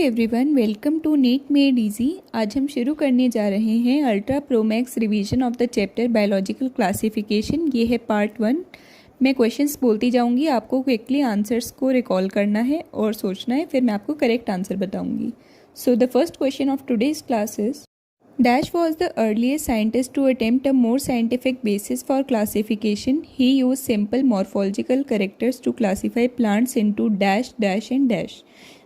Everyone, welcome to NEET made easy. आज हम शुरू करने जा रहे हैं ultra pro max revision of the chapter biological classification. ये है पार्ट 1। मैं क्वेश्चंस बोलती जाऊंगी, आपको क्विकली आंसर्स को रिकॉल करना है और सोचना है, फिर मैं आपको करेक्ट आंसर बताऊंगी। So the first question of today's class is Dash was the earliest scientist to attempt a more scientific basis for classification. He used simple morphological characters to classify plants into dash, dash and dash.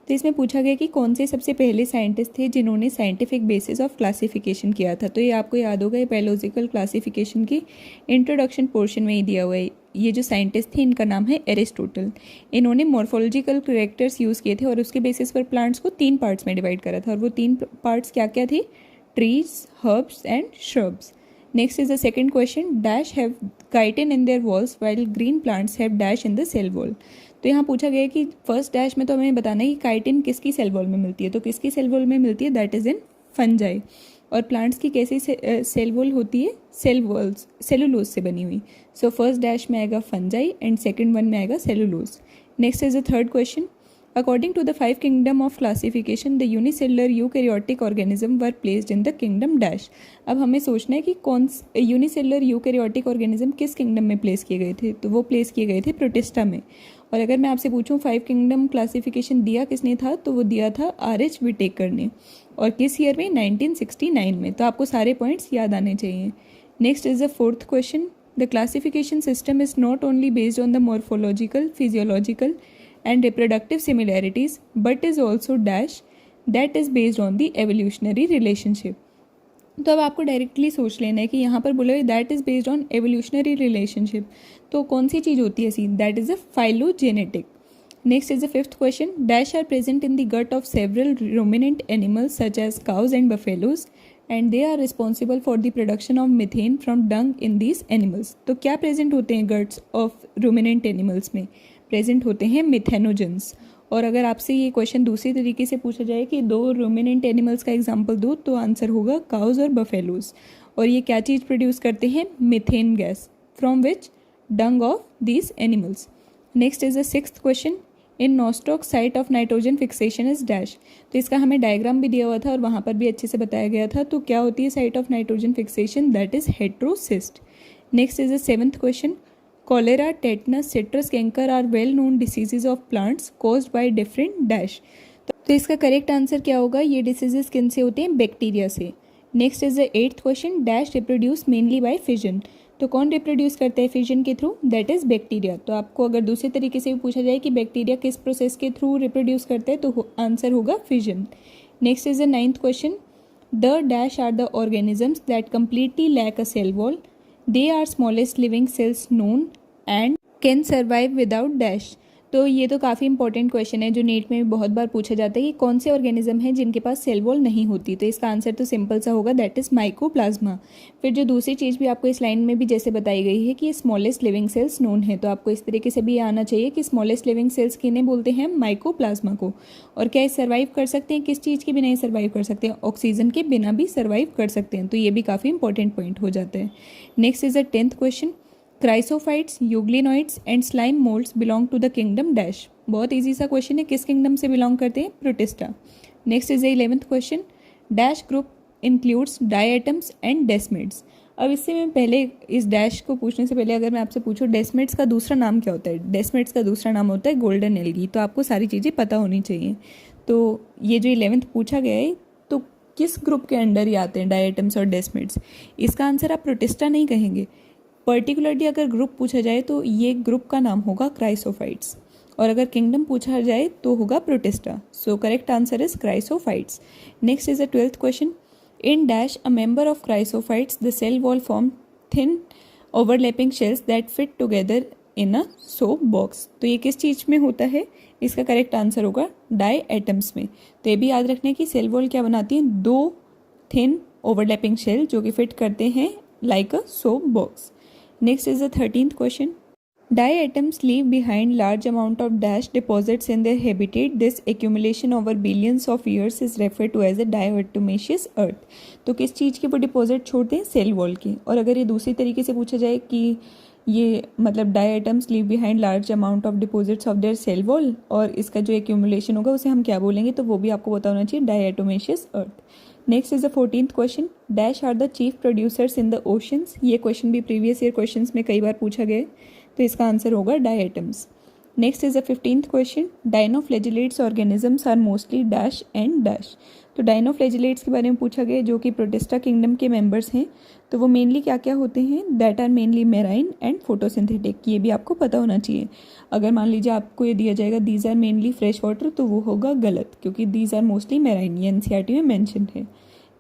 तो इसमें पूछा गया कि कौन से सबसे पहले scientist थे जिन्होंने साइंटिफिक बेसिस ऑफ क्लासिफिकेशन किया था। तो ये आपको याद होगा, ये बायोलॉजिकल क्लासिफिकेशन की इंट्रोडक्शन पोर्शन में ही दिया हुआ है। ये जो साइंटिस्ट थे इनका नाम है एरिस्टोटल। इन्होंने मॉर्फोलॉजिकल कैरेक्टर्स यूज़ किए थे और उसके बेसिस पर प्लांट्स को 3 पार्ट्स में डिवाइड करा था, और वो 3 पार्ट्स क्या क्या थे? trees, herbs and shrubs. Next is the second question. Dash have chitin in their walls while green plants have dash in the cell wall. तो यहाँ पूछा गया कि फर्स्ट डैश में तो हमें बताना है कि काइटिन किसकी सेल वॉल में मिलती है। तो किसकी सेल वॉल में मिलती है? That is in fungi. और प्लांट्स की कैसी सेल वॉल होती है? सेल वॉल्स सेलुलोज से बनी हुई। सो फर्स्ट डैश में आएगा फंजाई एंड सेकेंड वन में आएगा cellulose. Next is the third question. According to the 5 kingdom of classification, the unicellular eukaryotic organism were placed in the kingdom dash. अब हमें सोचना है कि कौन यूनिसेलुलर यूकैरियोटिक ऑर्गेनिज्म किस किंगडम में प्लेस किए गए थे। तो वो प्लेस किए गए थे प्रोटिस्टा में। और अगर मैं आपसे पूछूं 5 किंगडम क्लासिफिकेशन दिया किसने था, तो वो दिया था आर.एच. विटेकर ने। और किस ईयर में? 1969 में। तो आपको सारे पॉइंट्स याद आने चाहिए। Next is the fourth question. The classification system is not only based on the morphological, physiological and reproductive similarities, but is also dash that is based on the evolutionary relationship. तो अब आपको directly सोच लेना है कि यहाँ पर बोला है that is based on evolutionary relationship. तो कौन सी चीज़ होती है ऐसी? That is a phylogenetic. Next is the fifth question. Dash are present in the gut of several ruminant animals such as cows and buffaloes and they are responsible for the production of methane from dung in these animals. तो क्या present होते हैं guts of ruminant animals में? Present होते हैं methanogens. और अगर आपसे ये क्वेश्चन दूसरी तरीके से पूछा जाए कि 2 रुमिनेंट एनिमल्स का एग्जांपल दो, तो आंसर होगा काउज और बफेलोज. और ये क्या चीज़ प्रोड्यूस करते हैं? Methane gas from which? Dang of these animals. Next is the sixth question. In nostoc site of nitrogen fixation is dash. तो इसका हमें डायग्राम भी दिया हुआ था और वहाँ पर भी अच्छे से बताया गया था. तो क्या होती है site of nitrogen fixation? That is heterocyst. Next is the seventh question. Cholera, tetanus, citrus canker are well-known diseases of plants caused by different dash. तो इसका करेक्ट आंसर क्या होगा? ये डिसीजेज किन से होते हैं? बैक्टीरिया से. Next is the eighth question. Dash reproduce mainly by fission. तो कौन रिप्रोड्यूस करता है फिजन के थ्रू? That is bacteria. तो आपको अगर दूसरे तरीके से भी पूछा जाए कि बैक्टीरिया किस प्रोसेस के थ्रू रिप्रोड्यूस करता है, तो आंसर होगा fission. Next is the ninth question. The dash are the organisms that completely lack a cell wall. They are smallest living cells known and can survive without dash. तो ये तो काफ़ी important question है जो NEET में भी बहुत बार पूछा जाता है कि कौन से ऑर्गेनिज्म हैं जिनके पास सेल वॉल नहीं होती। तो इसका आंसर तो सिंपल सा होगा, दैट इज़ माइकोप्लाज्मा. फिर जो दूसरी चीज़ भी आपको इस लाइन में भी जैसे बताई गई है कि स्मॉलेस्ट लिविंग सेल्स नोन है, तो आपको इस तरीके से भी आना चाहिए कि स्मॉलेस्ट लिविंग सेल्स किन्हें बोलते हैं? माइकोप्लाज्मा को. और क्या सर्वाइव कर सकते हैं? किस चीज़ के बिना ही सर्वाइव कर सकते हैं? ऑक्सीजन के बिना भी सर्वाइव कर सकते हैं. तो ये भी काफ़ी इंपॉर्टेंट पॉइंट हो जाता है. Next is the 10th question. Chrysophytes, euglenoids and slime moulds belong to the kingdom dash. बहुत इजी सा क्वेश्चन है. किस किंगडम से बिलोंग करते हैं? Protista. Next is the 11th question. Dash group includes diatoms and desmids. अब इससे मैं पहले इस डैश को पूछने से पहले अगर मैं आपसे पूछूं डेस्मिड्स का दूसरा नाम क्या होता है? डेस्मिड्स का दूसरा नाम होता है गोल्डन एल्गी. तो आपको सारी चीज़ें पता होनी चाहिए. तो ये जो 11th पूछा गया है, तो किस ग्रुप के अंडर ही आते हैं डायटम्स और डेस्मिड्स? इसका आंसर आप प्रोटिस्टा नहीं कहेंगे. पर्टिकुलरली अगर ग्रुप पूछा जाए तो ये ग्रुप का नाम होगा क्राइसोफाइट्स. और अगर किंगडम पूछा जाए तो होगा Protista. So correct answer is chrysophytes. Next is the 12th question. In dash a member of chrysophytes the cell wall form thin overlapping shells that fit together in a soap box. तो ये किस चीज़ में होता है? इसका correct answer होगा diatoms में. तो ये भी याद रखने की सेल वॉल क्या बनाती है? 2 थिन ओवरलैपिंग शेल जो कि फिट करते हैं like a soap box. Next is the 13th question. Diatoms leave behind large amount of dash deposits in their habitat. This accumulation over billions of years is referred to as a diatomaceous earth. तो किस चीज़ के वो deposit छोड़ते हैं? Cell wall के. और अगर ये दूसरी तरीके से पूछा जाए कि ये मतलब diatoms leave behind large amount of deposits of their cell wall, और इसका जो एक्यूमुलेशन होगा उसे हम क्या बोलेंगे, तो वो भी आपको पता होना चाहिए, diatomaceous earth. Next is the 14th question, dash are the chief producers in the oceans. ये क्वेश्चन भी प्रीवियस ईयर क्वेश्चंस में कई बार पूछा गया है, तो इसका आंसर होगा diatoms. Next is the 15th question, dinoflagellates organisms are mostly dash and dash. तो डायनोफ्लैजिलेट्स के बारे में पूछा गया है, जो कि प्रोटिस्टा किंगडम के मेंबर्स हैं, तो वो मेनली क्या क्या होते हैं, that are mainly marine and photosynthetic. ये भी आपको पता होना चाहिए। अगर मान लीजिए आपको ये दिया जाएगा these are mainly fresh water, तो वो होगा गलत, क्योंकि दीज आर मोस्टली मेराइन, ये एनसीईआरटी में मेंशन है।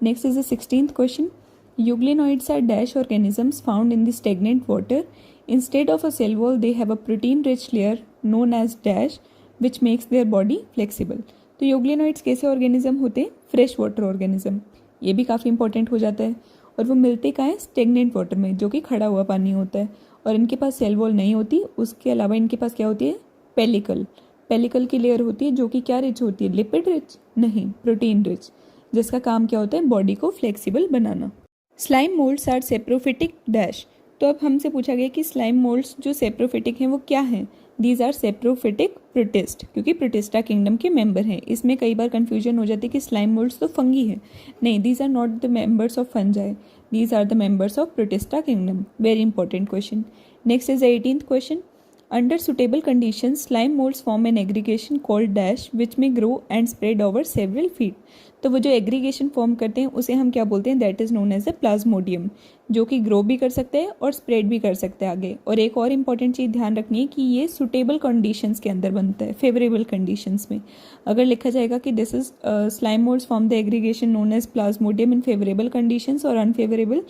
Next is the 16th question, euglenoids are dash organisms found in the stagnant water. Instead of a cell wall, they have a protein-rich layer known as dash, which makes their body flexible. तो euglenoids कैसे organism होते हैं, fresh water organism. ये भी काफ़ी important हो जाता है, और वो मिलते कहाँ है, स्टेगनेंट वाटर में, जो कि खड़ा हुआ पानी होता है, और इनके पास सेल वॉल नहीं होती। उसके अलावा इनके पास क्या होती है, पेलिकल की लेयर होती है, जो कि क्या रिच होती है, लिपिड रिच नहीं, प्रोटीन रिच, जिसका काम क्या होता है, बॉडी को फ्लेक्सिबल बनाना। Slime moulds are saprophytic dash. तो अब हमसे पूछा गया कि स्लाइम मोल्ड्स जो सेप्रोफिटिक हैं वो क्या हैं, दीज आर सेप्रोफिटिक प्रोटिस्ट, क्योंकि प्रोटिस्टा किंगडम के मेंबर हैं। इसमें कई बार कंफ्यूजन हो जाती है कि स्लाइम मोल्ड्स तो फंगी है, नहीं, these are not the members of fungi, these are the members of protista kingdom. Very important question. Next is 18th question, under suitable conditions slime moulds form an aggregation called dash which में grow and spread over several feet. तो वो जो aggregation form करते हैं उसे हम क्या बोलते हैं, that is known as a plasmodium, जो कि ग्रो भी कर सकते हैं और स्प्रेड भी कर सकते हैं आगे। और एक और इंपॉर्टेंट चीज़ ध्यान रखनी है कि ये सुटेबल कंडीशंस के अंदर बनता है, फेवरेबल कंडीशंस में। अगर लिखा जाएगा कि this is slime moulds form the aggregation known as plasmodium in favourable conditions और अनफेवरेबल,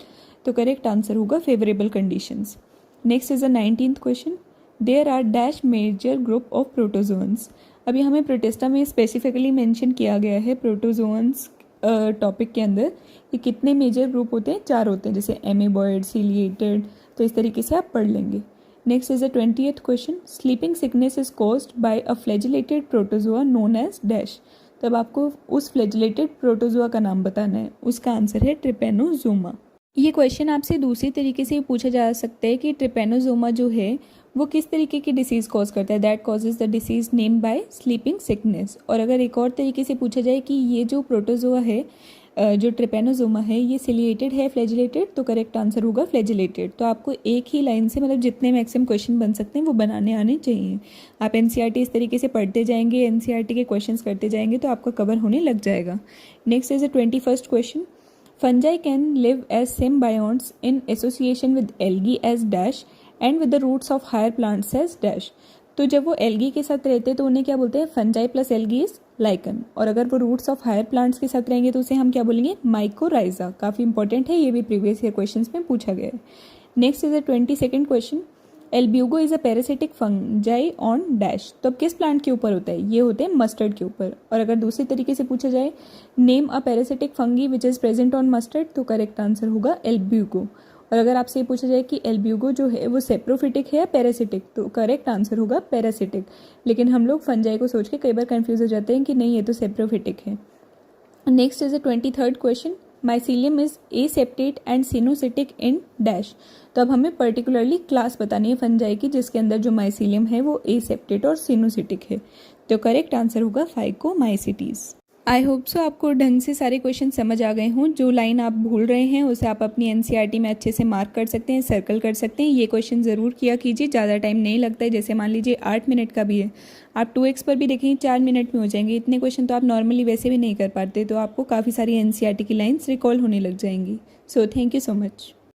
तो करेक्ट आंसर होगा favourable conditions. Next is the 19th question, there are dash major group of protozoans. अभी हमें प्रोटिस्टा में specifically mention किया गया है protozoans topic के अंदर कि कितने मेजर ग्रुप होते हैं, 4 होते हैं, जैसे एमीबॉयड, सीलिएटेड, तो इस तरीके से आप पढ़ लेंगे। Next is the 20th question, sleeping sickness is caused by a flagellated protozoa known as dash. तब आपको उस फ्लैजिलेटेड प्रोटोजोआ का नाम बताना है, उसका आंसर है ट्रिपेनोजोमा। ये क्वेश्चन आपसे दूसरी तरीके से पूछा जा सकता है कि ट्रिपेनोजोमा जो है वो किस तरीके की डिसीज़ कॉज करता है, that causes the disease name by sleeping sickness. और अगर एक और तरीके से पूछा जाए कि ये जो प्रोटोजोआ है, जो ट्रिपेनोजोमा है, ये सिलिएटेड है फ्लैजिलेटेड, तो करेक्ट आंसर होगा फ्लैजिलेटेड। तो आपको एक ही लाइन से मतलब जितने मैक्सिमम क्वेश्चन बन सकते हैं वो बनाने आने चाहिए। आप एनसीईआरटी इस तरीके से पढ़ते जाएंगे, एनसीईआरटी के क्वेश्चंस करते जाएंगे, तो आपका कवर होने लग जाएगा। Next is the 21st question, fungi can live as symbionts in association with algae as dash and with the roots of higher plants as dash. तो जब वो एल्गी के साथ रहते हैं तो उन्हें क्या बोलते हैं, fungi plus algae is lichen, और अगर वो रूट्स ऑफ हायर प्लांट्स के साथ रहेंगे तो उसे हम क्या बोलेंगे, माइकोराइजा। काफ़ी इंपॉर्टेंट है, ये भी प्रीवियस ईयर क्वेश्चंस में पूछा गया है। Next is the 22nd question, Albugo is a parasitic fungi on dash. तो अब किस प्लांट के ऊपर होता है, ये होते हैं मस्टर्ड के ऊपर। और अगर दूसरी तरीके से पूछा जाए, name a parasitic fungi which is present on mustard, तो करेक्ट आंसर होगा एल्ब्यूगो। और अगर आपसे ये पूछा जाए कि एल्ब्यूगो जो है वो सेप्रोफिटिक है या पैरासिटिक, तो करेक्ट आंसर होगा पैरासिटिक। लेकिन हम लोग फंजाई को सोच के कई बार कंफ्यूज हो जाते हैं कि नहीं ये तो सेप्रोफिटिक है। Next is the 23rd question, mycelium is aseptate and coenocytic in dash. तो अब हमें पर्टिकुलरली क्लास बतानी है फंजाई की जिसके अंदर जो माइसीलियम है वो एसेप्टेट और सिनोसिटिक है, तो करेक्ट आंसर होगा फाइकोमाइसिटीज। आई होप सो आपको ढंग से सारे क्वेश्चन समझ आ गए हों। जो लाइन आप भूल रहे हैं उसे आप अपनी एनसीईआरटी में अच्छे से मार्क कर सकते हैं, सर्कल कर सकते हैं। ये क्वेश्चन ज़रूर किया कीजिए, ज़्यादा टाइम नहीं लगता है। जैसे मान लीजिए 8 मिनट का भी है, आप 2x पर भी देखेंगे 4 मिनट में हो जाएंगे। इतने क्वेश्चन तो आप नॉर्मली वैसे भी नहीं कर पाते, तो आपको काफ़ी सारी एनसीईआरटी की लाइन्स रिकॉल होने लग जाएंगी। So thank you so much.